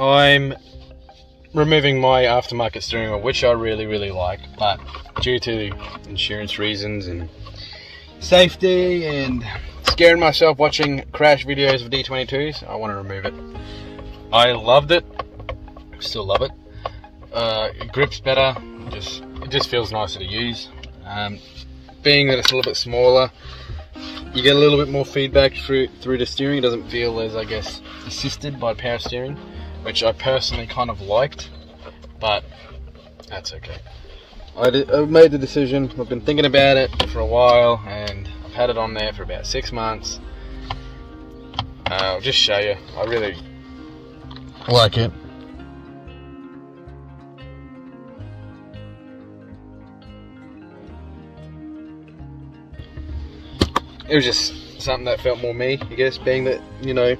I'm removing my aftermarket steering wheel, which I really like, but due to insurance reasons and safety and scaring myself watching crash videos of D22s, I want to remove it. I loved it, still love it. It grips better, it just feels nicer to use. Being that it's a little bit smaller, you get a little bit more feedback through the steering. It doesn't feel as, I guess, assisted by power steering, which I personally kind of liked, but that's okay. I've made the decision. I've been thinking about it for a while, and I've had it on there for about 6 months. I'll just show you. I really like it. It was just something that felt more me, I guess, being that, you know,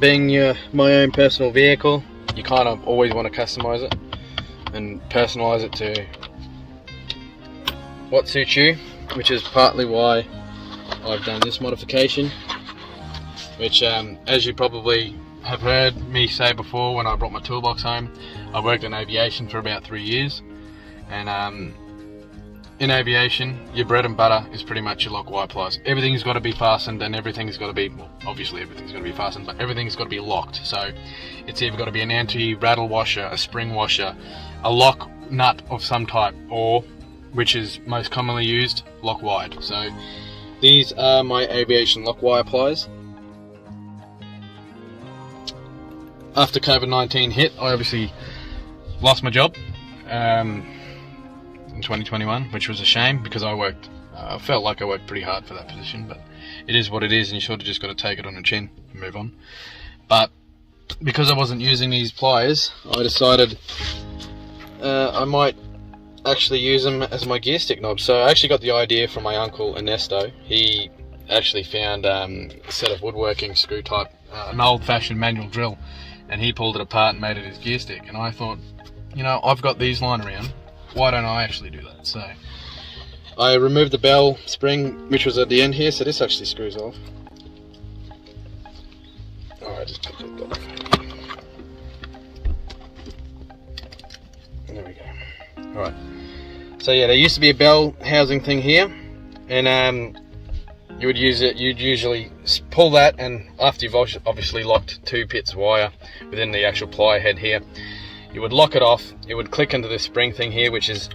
being my own personal vehicle, you kind of always want to customize it and personalize it to what suits you, which is partly why I've done this modification, which as you probably have heard me say before, when I brought my toolbox home, I worked in aviation for about 3 years, and in aviation, your bread and butter is pretty much your lockwire pliers. Everything's got to be fastened, and everything's got to be, well, obviously everything's got to be fastened, but everything's got to be locked. So it's either got to be an anti-rattle washer, a spring washer, a lock nut of some type, or, which is most commonly used, lock wired. So these are my aviation lockwire pliers. After COVID-19 hit, I obviously lost my job. In 2021, which was a shame, because I felt like I worked pretty hard for that position, but it is what it is, and you sort of just got to take it on the chin and move on. But because I wasn't using these pliers, I decided I might actually use them as my gear stick knobs. So I actually got the idea from my uncle Ernesto. He actually found a set of woodworking screw type, an old-fashioned manual drill, and he pulled it apart and made it his gear stick. And I thought, you know, I've got these lying around, why don't I actually do that? So I removed the bell spring, which was at the end here, so this actually screws off. Alright, just put it off. There we go. Alright, so yeah, there used to be a bell housing thing here, and you would use it, you'd usually pull that, and after you've obviously locked 2 pits of wire within the actual ply head here, you would lock it off, it would click into this spring thing here, which is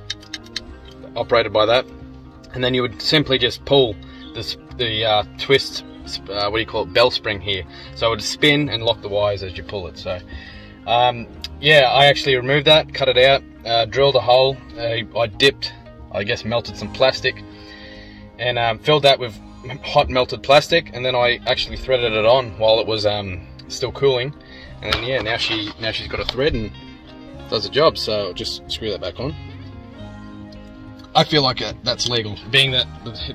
operated by that, and then you would simply just pull the twist, what do you call it, bell spring here. So it would spin and lock the wires as you pull it. So yeah, I actually removed that, cut it out, drilled a hole, I dipped, I guess melted some plastic, and filled that with hot melted plastic, and then I actually threaded it on while it was still cooling, and then yeah, now she's got a thread and does the job. So I'll just screw that back on. I feel like that's legal, being that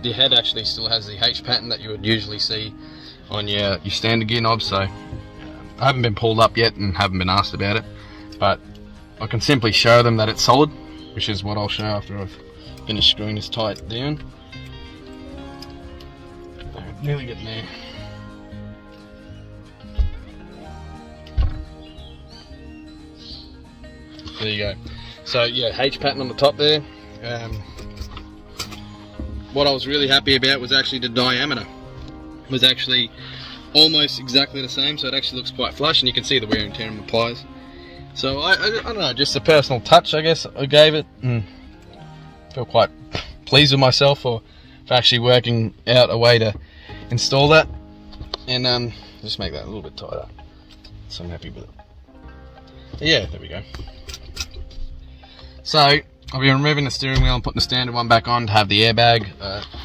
the head actually still has the H pattern that you would usually see on your standard gear knobs. So I haven't been pulled up yet and haven't been asked about it, but I can simply show them that it's solid, which is what I'll show after I've finished screwing this tight down. Nearly getting there. There you go. So yeah, H pattern on the top there. What I was really happy about was actually the diameter. It was actually almost exactly the same, so it actually looks quite flush, and you can see the wear and tear on the pliers. So I don't know, just a personal touch, I guess I gave it. Feel quite pleased with myself for actually working out a way to install that, and just make that a little bit tighter. So I'm happy with it. Yeah, there we go. So I'll be removing the steering wheel and putting the standard one back on to have the airbag.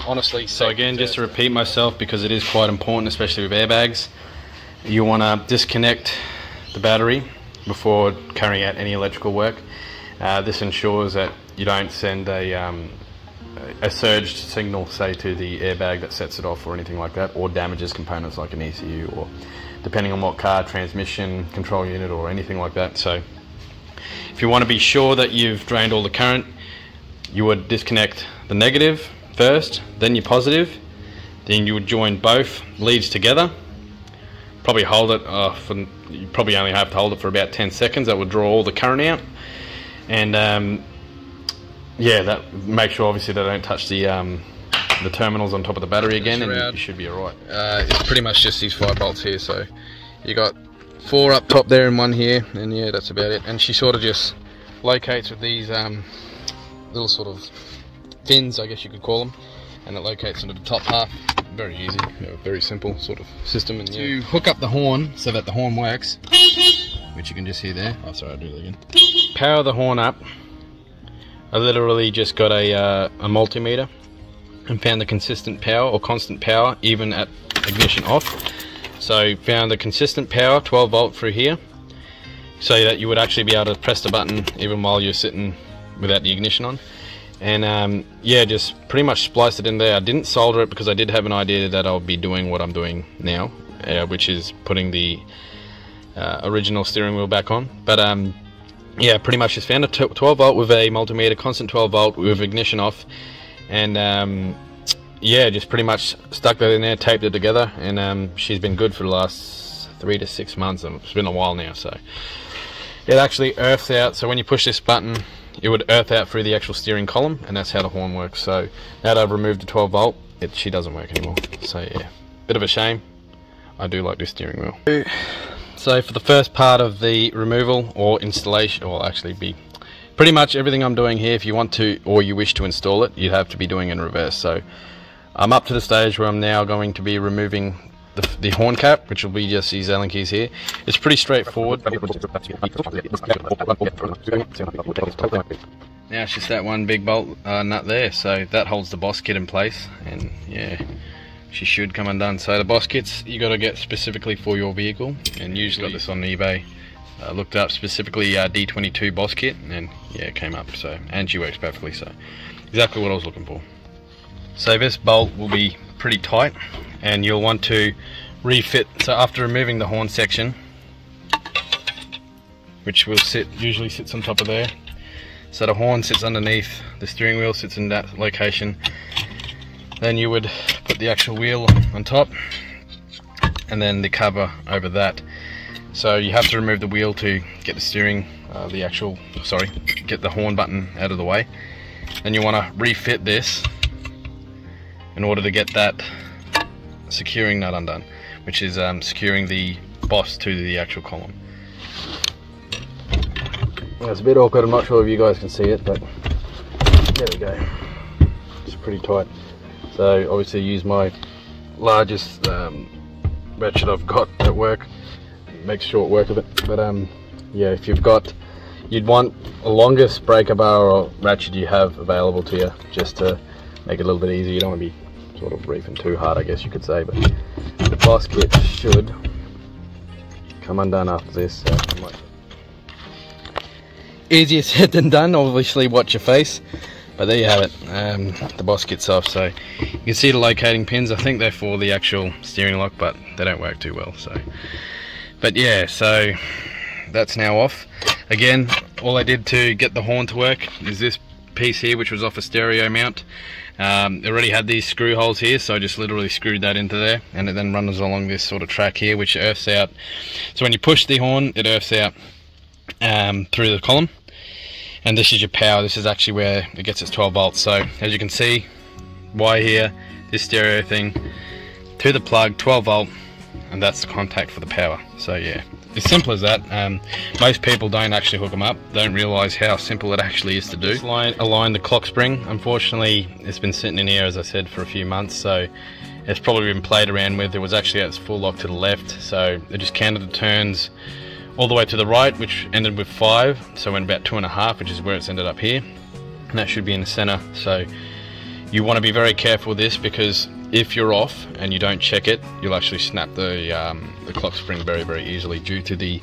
Honestly, so again, just to repeat myself, because it is quite important, especially with airbags, you want to disconnect the battery before carrying out any electrical work. This ensures that you don't send a surged signal, say, to the airbag that sets it off or anything like that, or damages components like an ECU, or depending on what car, transmission, control unit, or anything like that. So if you want to be sure that you've drained all the current, you would disconnect the negative first, then your positive, then you would join both leads together, probably hold it for you probably only have to hold it for about 10 seconds. That will draw all the current out, and yeah, that make sure obviously they don't touch the terminals on top of the battery again, and you should be alright. It's pretty much just these 5 bolts here, so you got 4 up top there and 1 here, and yeah, that's about it. And she sort of just locates with these little sort of fins, I guess you could call them, and it locates into the top half. Very easy, very simple sort of system. And to hook up the horn so that the horn works, which you can just hear there. Oh, sorry, I'll do it again. Power the horn up. I literally just got a multimeter and found the consistent power, or constant power, even at ignition off. So found the consistent power, 12 volt through here, so that you would actually be able to press the button even while you're sitting without the ignition on. And yeah, just pretty much spliced it in there. I didn't solder it because I did have an idea that I'll be doing what I'm doing now, which is putting the original steering wheel back on. But yeah, pretty much just found a 12 volt with a multimeter, constant 12 volt with ignition off, and yeah, just pretty much stuck that in there, taped it together, and she's been good for the last 3 to 6 months. And it's been a while now, so it actually earths out. So when you push this button, it would earth out through the actual steering column, and that's how the horn works. So now that I've removed the 12 volt, she doesn't work anymore. So yeah, bit of a shame. I do like this steering wheel. So for the first part of the removal or installation, or actually be pretty much everything I'm doing here, if you want to or you wish to install it, you'd have to be doing in reverse. So I'm up to the stage where I'm now going to be removing the horn cap, which will be just these Allen keys here. It's pretty straightforward. Now it's just that one big bolt nut there, so that holds the boss kit in place, and yeah, she should come undone. So the boss kits you got to get specifically for your vehicle, and usually got this on eBay. Looked up specifically D22 boss kit, and yeah, it came up. So, and she works perfectly, so exactly what I was looking for. So this bolt will be pretty tight, and you'll want to refit. So after removing the horn section, which will usually sits on top of there, so the horn sits underneath, the steering wheel sits in that location, then you would put the actual wheel on top, and then the cover over that. So you have to remove the wheel to get the steering, get the horn button out of the way. Then you want to refit this in order to get that securing nut undone, which is securing the boss to the actual column. It's a bit awkward, I'm not sure if you guys can see it, but there we go. It's pretty tight. So obviously use my largest ratchet I've got at work, make short work of it. But yeah, if you'd want the longest breaker bar or ratchet you have available to you, just to make it a little bit easier. You don't want to be sort of reefing too hard, I guess you could say, but the boss kit should come undone after this. So easier said than done, obviously watch your face, but there you have it. The boss kit's off, so you can see the locating pins. I think they're for the actual steering lock, but they don't work too well. So, but yeah, so that's now off. Again, all I did to get the horn to work is this piece here, which was off a stereo mount. It already had these screw holes here, so I just literally screwed that into there, and it then runs along this sort of track here, which earths out. So when you push the horn, it earths out through the column, and this is your power. This is actually where it gets its 12 volts. So as you can see, wire here, this stereo thing to the plug, 12 volt, and that's the contact for the power. So yeah, as simple as that. Most people don't actually hook them up, don't realize how simple it actually is to do. Align the clock spring. Unfortunately, it's been sitting in here, as I said, for a few months, so it's probably been played around with. It was actually at its full lock to the left, so it just counted the turns all the way to the right, which ended with 5, so went about 2.5, which is where it's ended up here, and that should be in the center. So you want to be very careful with this, because if you're off and you don't check it, you'll actually snap the clock spring very, very easily due to the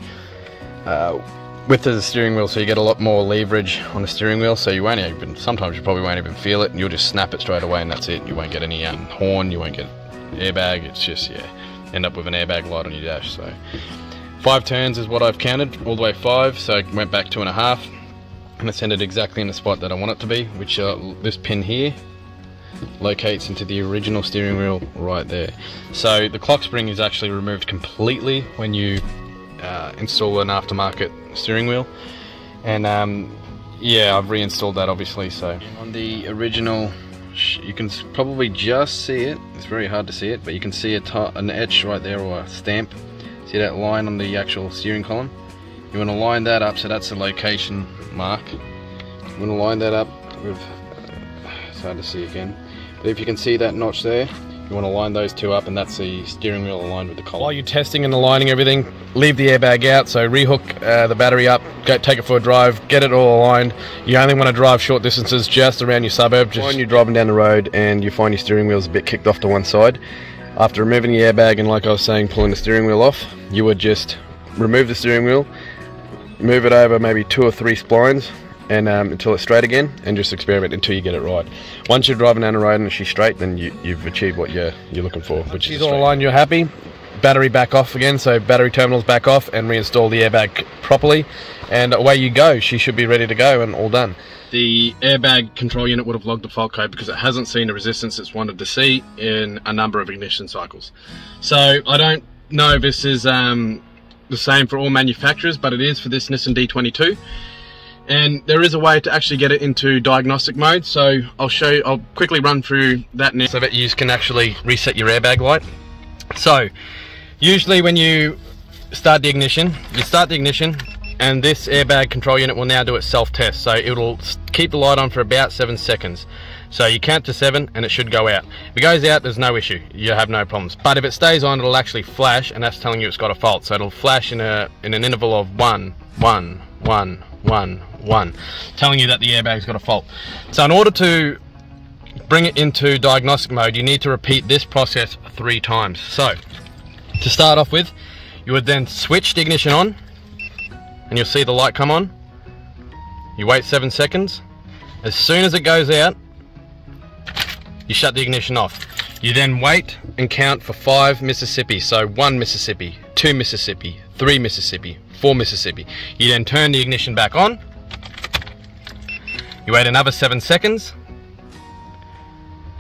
width of the steering wheel. So you get a lot more leverage on the steering wheel, so you won't even, sometimes you probably won't even feel it, and you'll just snap it straight away, and that's it. You won't get any horn, you won't get airbag. It's just, yeah, end up with an airbag light on your dash. So 5 turns is what I've counted, all the way 5, so I went back 2.5, and it's ended exactly in the spot that I want it to be, which this pin here locates into the original steering wheel right there. So the clock spring is actually removed completely when you install an aftermarket steering wheel, and yeah, I've reinstalled that obviously. So on the original, you can probably just see it. It's very hard to see it, but you can see an etch right there, or a stamp. See that line on the actual steering column? You want to line that up, so that's the location mark. You want to line that up with, it's hard to see again, but if you can see that notch there, you want to line those two up, and that's the steering wheel aligned with the column. While you're testing and aligning everything, leave the airbag out, so rehook the battery up, go take it for a drive, get it all aligned. You only want to drive short distances just around your suburb. Just when you're driving down the road and you find your steering wheel's a bit kicked off to one side, after removing the airbag and, like I was saying, pulling the steering wheel off, you would just remove the steering wheel, move it over maybe 2 or 3 splines, and until it's straight again, and just experiment until you get it right. Once you're driving down the road and she's straight, then you've achieved what you're looking for. Which is all aligned, you're happy. Battery back off again, so battery terminals back off, and reinstall the airbag properly, and away you go. She should be ready to go and all done. The airbag control unit would have logged the fault code because it hasn't seen the resistance it's wanted to see in a number of ignition cycles. So I don't know if this is the same for all manufacturers, but it is for this Nissan D22. And there is a way to actually get it into diagnostic mode, so I'll quickly run through that now so that you can actually reset your airbag light. So usually when you start the ignition, and this airbag control unit will now do its self-test, so it'll keep the light on for about 7 seconds. So you count to 7 and it should go out. If it goes out, there's no issue, you have no problems. But if it stays on, it'll actually flash, and that's telling you it's got a fault. So it'll flash in an interval of 1, 1, 1, 1, 1, telling you that the airbag's got a fault. So in order to bring it into diagnostic mode, you need to repeat this process 3 times. So to start off with, you would then switch the ignition on, and you'll see the light come on. You wait 7 seconds. As soon as it goes out, you shut the ignition off. You then wait and count for 5 Mississippi. So 1 Mississippi, 2 Mississippi, 3 Mississippi, 4 Mississippi. You then turn the ignition back on. You wait another 7 seconds,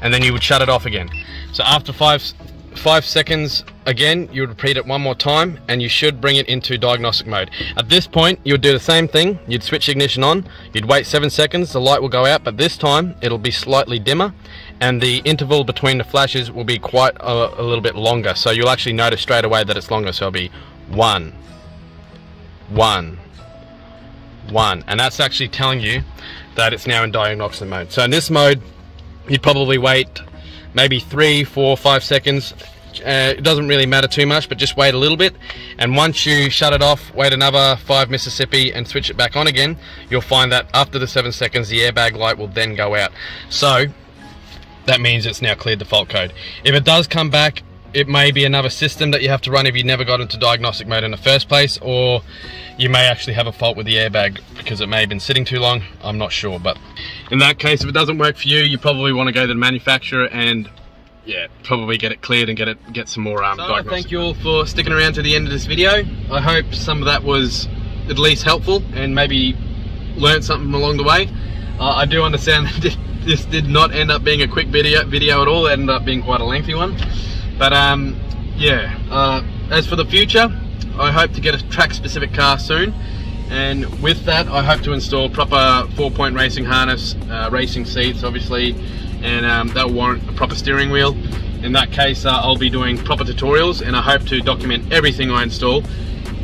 and then you would shut it off again. So after 5 seconds again, you would repeat it 1 more time, and you should bring it into diagnostic mode. At this point, you would do the same thing. You'd switch the ignition on, you'd wait 7 seconds, the light will go out, but this time it'll be slightly dimmer, and the interval between the flashes will be quite a little bit longer. So you'll actually notice straight away that it's longer. So it'll be 1, 1, 1, and that's actually telling you that it's now in diagnostic mode. So in this mode, you'd probably wait maybe 3, 4, 5 seconds. It doesn't really matter too much, but just wait a little bit, and once you shut it off, wait another 5 Mississippi and switch it back on again, you'll find that after the 7 seconds the airbag light will then go out. So that means it's now cleared the fault code. If it does come back, it may be another system that you have to run if you never got into diagnostic mode in the first place, or you may actually have a fault with the airbag because it may have been sitting too long. I'm not sure, but in that case, if it doesn't work for you, you probably want to go to the manufacturer and yeah, probably get it cleared and get some more diagnostic. Thank you all for sticking around to the end of this video. I hope some of that was at least helpful and maybe learned something along the way. I do understand that this did not end up being a quick video at all. It ended up being quite a lengthy one. But yeah, as for the future, I hope to get a track-specific car soon, and with that I hope to install proper 4-point racing harness, racing seats obviously, and that'll warrant a proper steering wheel. In that case, I'll be doing proper tutorials, and I hope to document everything I install.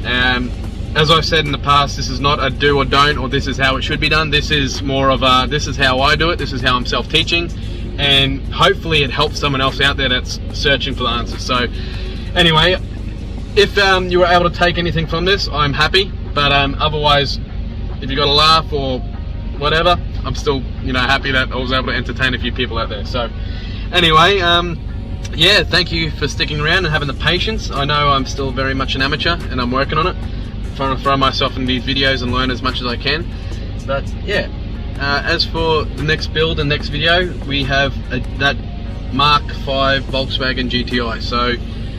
As I've said in the past, this is not a do or don't, or this is how it should be done. This is more of a, this is how I do it, this is how I'm self-teaching, and hopefully it helps someone else out there that's searching for the answers. So anyway, if you were able to take anything from this, I'm happy, but otherwise, if you got a laugh or whatever, I'm still, you know, happy that I was able to entertain a few people out there. So anyway, yeah, thank you for sticking around and having the patience. I know I'm still very much an amateur and I'm working on it, trying to throw myself in these videos and learn as much as I can. But yeah, as for the next build and next video, we have that Mark V Volkswagen GTI. So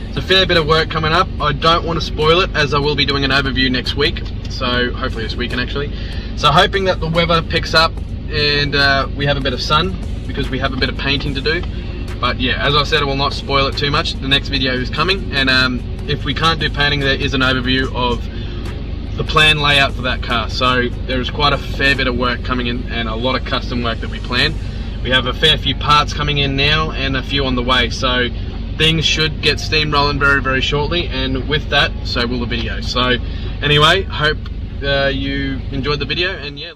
it's a fair bit of work coming up. I don't want to spoil it, as I will be doing an overview next week, so hopefully this weekend actually. So hoping that the weather picks up and we have a bit of sun, because we have a bit of painting to do. But yeah, as I said, I will not spoil it too much. The next video is coming, and if we can't do painting, there is an overview of the plan layout for that car. So there is quite a fair bit of work coming in and a lot of custom work that we plan. We have a fair few parts coming in now and a few on the way, so things should get steamrolling very, very shortly, and with that, so will the video. So anyway, hope you enjoyed the video, and yeah.